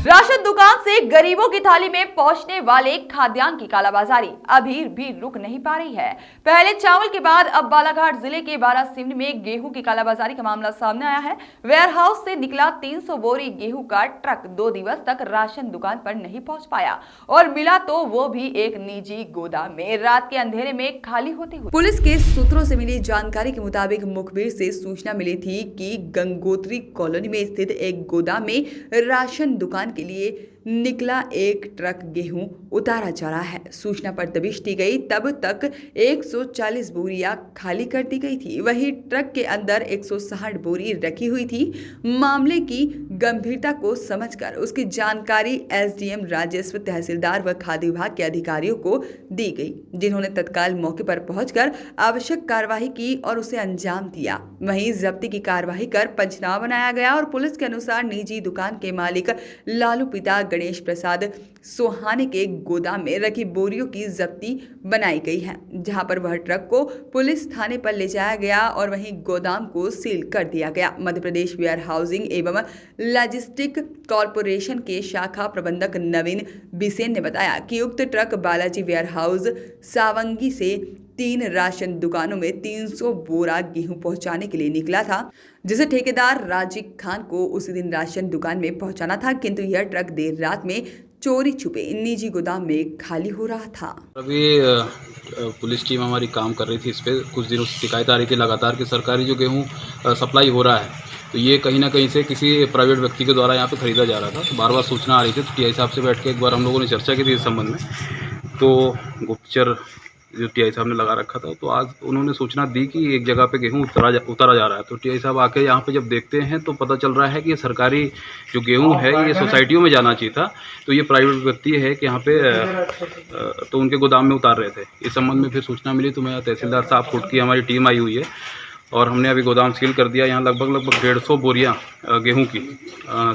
Ration दुकान से गरीबों की थाली में पहुंचने वाले खाद्यान्न की कालाबाजारी अभी भी रुक नहीं पा रही है। पहले चावल के बाद अब बालाघाट जिले के बारासिमनी में गेहूं की कालाबाजारी का मामला सामने आया है। वेयरहाउस से निकला 300 बोरी गेहूं का ट्रक 2 दिवस तक राशन दुकान पर नहीं पहुंच पाया और मिला तो वो भी एक निजी गोदाम में रात के अंधेरे में खाली होते हुए। पुलिस के सूत्रों से मिली जानकारी के मुताबिक मुखबिर से सूचना मिली थी कि गंगोत्री कॉलोनी में स्थित एक गोदाम में राशन दुकान के लिए निकला एक ट्रक गेहूं उतारा जा रहा है। सूचना पर दबिश दी गई, तब तक 140 बोरियां खाली कर दी गई थी। वहीं ट्रक के अंदर 160 बोरी रखी हुई थी। मामले की गंभीरता को समझकर उसकी जानकारी एसडीएम राजस्व, तहसीलदार व खाद्य विभाग के अधिकारियों को दी गई, जिन्होंने तत्काल मौके पर पहुंचकर आवश्यक कार्रवाई की और उसे अंजाम दिया। वहीं जब्ती की कार्रवाई कर पंचनामा बनाया गया और पुलिस के अनुसार निजी दुकान के मालिक लालू पिता गणेश प्रसाद सोहाने के गोदाम में रखी बोरियों की जब्ती बनाई गई है, जहां पर वह ट्रक को पुलिस थाने पर ले जाया गया और वहीं गोदाम को सील कर दिया गया। मध्य प्रदेश वेयर हाउसिंग एवं लॉजिस्टिक कॉरपोरेशन के शाखा प्रबंधक नवीन बिसेन ने बताया कि उक्त truck Balaji warehouse Savangi से 3 राशन दुकानों में 300 बोरा गेहूं पहुंचाने के लिए निकला था, जिसे ठेकेदार राजीव खान को उसी दिन राशन दुकान में पहुंचाना था, किंतु यह ट्रक देर रात में चोरी छुपे निजी गोदाम में खाली हो रहा था। अभी पुलिस टीम हमारी काम कर रही थी इस पे। कुछ दिनों से शिकायत आ रही थी लगातार कि सरकारी जो गेहूँ सप्लाई हो रहा है, तो ये कहीं ना कहीं से किसी प्राइवेट व्यक्ति के द्वारा यहाँ पे खरीदा जा रहा था। तो बार बार सूचना आ रही थी, तो टीआई साहब से बैठ के एक बार हम लोगों ने चर्चा की थी इस संबंध में। तो गुप्तचर जो टीआई साहब ने लगा रखा था, तो आज उन्होंने सूचना दी कि एक जगह पे गेहूं उतारा जा रहा है। तो टीआई साहब आके यहाँ पे जब देखते हैं तो पता चल रहा है कि ये सरकारी जो गेहूं है ये सोसाइटियों में जाना चाहिए था, तो ये प्राइवेट व्यक्ति है कि यहाँ पे तो उनके गोदाम में उतार रहे थे। इस संबंध में फिर सूचना मिली तो मैं तहसीलदार साहब खुद की हमारी टीम आई हुई है और हमने अभी गोदाम सील कर दिया। यहाँ लगभग 150 बोरियाँ गेहूं की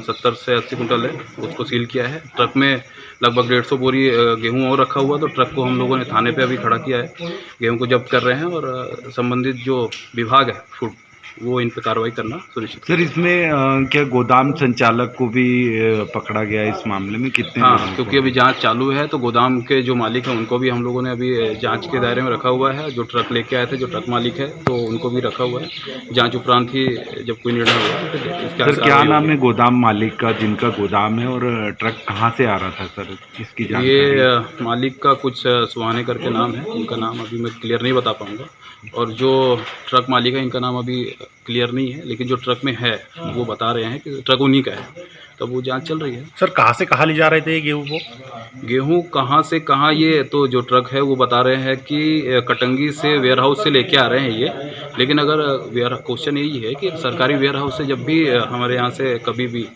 70 से 80 कुंटल है, उसको सील किया है। ट्रक में लगभग 150 बोरी गेहूं और रखा हुआ, तो ट्रक को हम लोगों ने थाने पे अभी खड़ा किया है। गेहूं को जब्त कर रहे हैं और संबंधित जो विभाग है फूड, वो इन पर कार्रवाई करना सुनिश्चित। सर, इसमें क्या गोदाम संचालक को भी पकड़ा गया इस मामले में? कितने? हाँ, क्योंकि अभी जांच चालू है, तो गोदाम के जो मालिक हैं उनको भी हम लोगों ने अभी जांच के दायरे में रखा हुआ है। जो ट्रक लेके आए थे, जो ट्रक मालिक है, तो उनको भी रखा हुआ है। जांच उपरांत ही जब कोई निर्णय होगा तो फिर इसका। सर, क्या नाम है गोदाम मालिक का जिनका गोदाम है, और ट्रक कहाँ से आ रहा था सर, इसकी जानकारी? ये मालिक का कुछ सुहाने करके नाम है, इनका नाम अभी मैं क्लियर नहीं बता पाऊँगा। और जो ट्रक मालिक है इनका नाम अभी क्लियर नहीं है, लेकिन जो ट्रक में है वो बता रहे हैं कि ट्रक उन्हीं का है, तो वो जांच चल रही है। सर, कहाँ से कहाँ ले जा रहे थे गेहूँ को? गेहूं कहाँ से कहाँ, ये तो जो ट्रक है वो बता रहे हैं कि कटंगी से वेयर हाउस से लेके आ रहे हैं ये। लेकिन अगर क्वेश्चन यही है कि सरकारी वेयर हाउस से जब भी हमारे यहाँ से कभी भी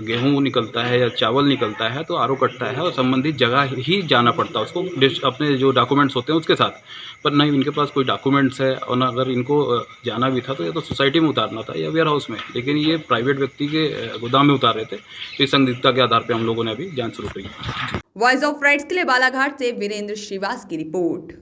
गेहूं निकलता है या चावल निकलता है तो आरओ कटता है और संबंधित जगह ही जाना पड़ता है उसको, अपने जो डॉक्यूमेंट्स होते हैं उसके साथ। पर नहीं, इनके पास कोई डॉक्यूमेंट्स है, और अगर इनको जाना भी था तो या तो सोसाइटी में उतारना था या वेयर हाउस में, लेकिन ये प्राइवेट व्यक्ति के गोदाम में उतार रहे थे। तो इस संदिग्धता के आधार पर हम लोगों ने अभी जाँच शुरू की। वॉइस ऑफ राइट्स के लिए बालाघाट से वीरेंद्र श्रीवास की रिपोर्ट।